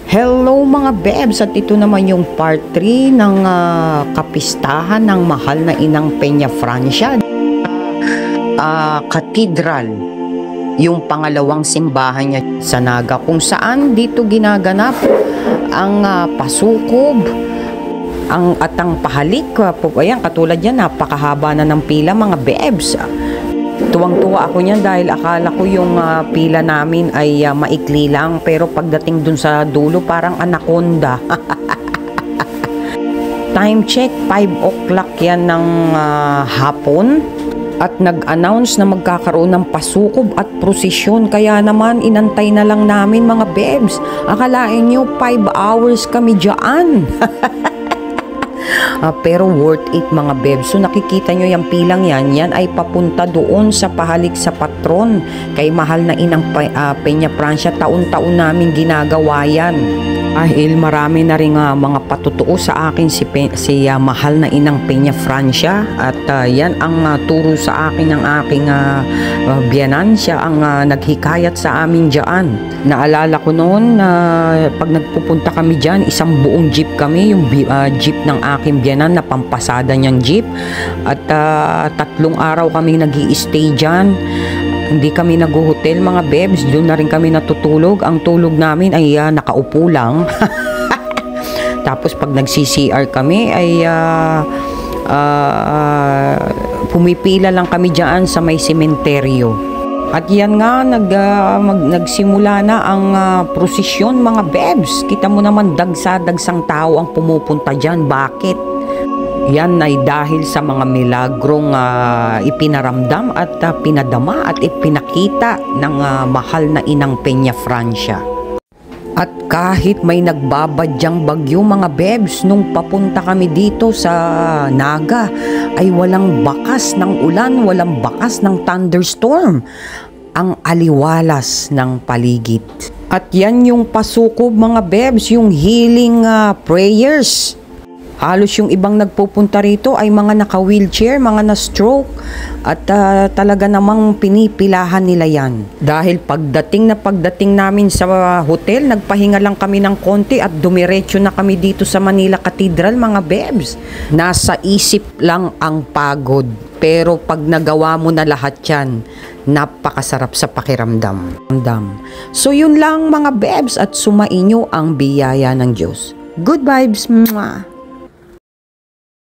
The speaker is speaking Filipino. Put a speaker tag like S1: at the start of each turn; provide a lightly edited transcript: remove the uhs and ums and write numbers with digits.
S1: Hello mga bebs, at ito naman yung part 3 ng kapistahan ng mahal na inang Peña Francia. Cathedral, yung pangalawang simbahan niya sa Naga, kung saan dito ginaganap ang pasukob at ang pahalik. Ayan, katulad yan, napakahaba na ng pila mga bebs. Tuwang-tuwa ako niyan dahil akala ko yung pila namin ay maikli lang, pero pagdating dun sa dulo parang anaconda. Time check, 5 o'clock yan ng hapon, at nag-announce na magkakaroon ng pasukob at prosesyon, kaya naman inantay na lang namin mga bebs. Akalain nyo 5 hours kami dyan. Pero worth it mga bebs. So nakikita nyo yung pilang yan ay papunta doon sa pahalik sa patron kay mahal na inang Peña Francia. Taon-taon namin ginagawa yan dahil marami na rin mga patutuo sa akin si mahal na inang Peña Francia, at yan ang turo sa akin ng aking biyanan. Siya ang naghikayat sa amin dyan. Naalala ko noon na pag nagpupunta kami dyan, isang buong jeep kami, yung jeep ng aking biyanan na pampasada niyang jeep, at 3 araw kami nag-i-stay dyan. Hindi kami nag-hotel mga bebs, doon na rin kami natutulog. Ang tulog namin ay nakaupo lang. Tapos pag nag-CCR kami ay pumipila lang kami dyan sa may sementeryo. At yan nga, nagsimula na ang prosesyon mga bebs. Kita mo naman, dagsa-dagsang tao ang pumupunta dyan. Bakit? Yan ay dahil sa mga milagrong ipinaramdam at pinadama at ipinakita ng mahal na inang Peña Francia. At kahit may nagbabadyang bagyo mga bebs, nung papunta kami dito sa Naga ay walang bakas ng ulan, walang bakas ng thunderstorm. Ang aliwalas ng paligid. At yan yung pasukob mga bebs, yung healing prayers. Halos yung ibang nagpupunta rito ay mga naka-wheelchair, mga na-stroke, at talaga namang pinipilahan nila yan. Dahil pagdating namin sa hotel, nagpahinga lang kami ng konti at dumiretso na kami dito sa Manila Cathedral mga bebs. Nasa isip lang ang pagod, pero pag nagawa mo na lahat yan, napakasarap sa pakiramdam. So yun lang mga bebs, at sumainyo ang biyaya ng Diyos. Good vibes! Mwah!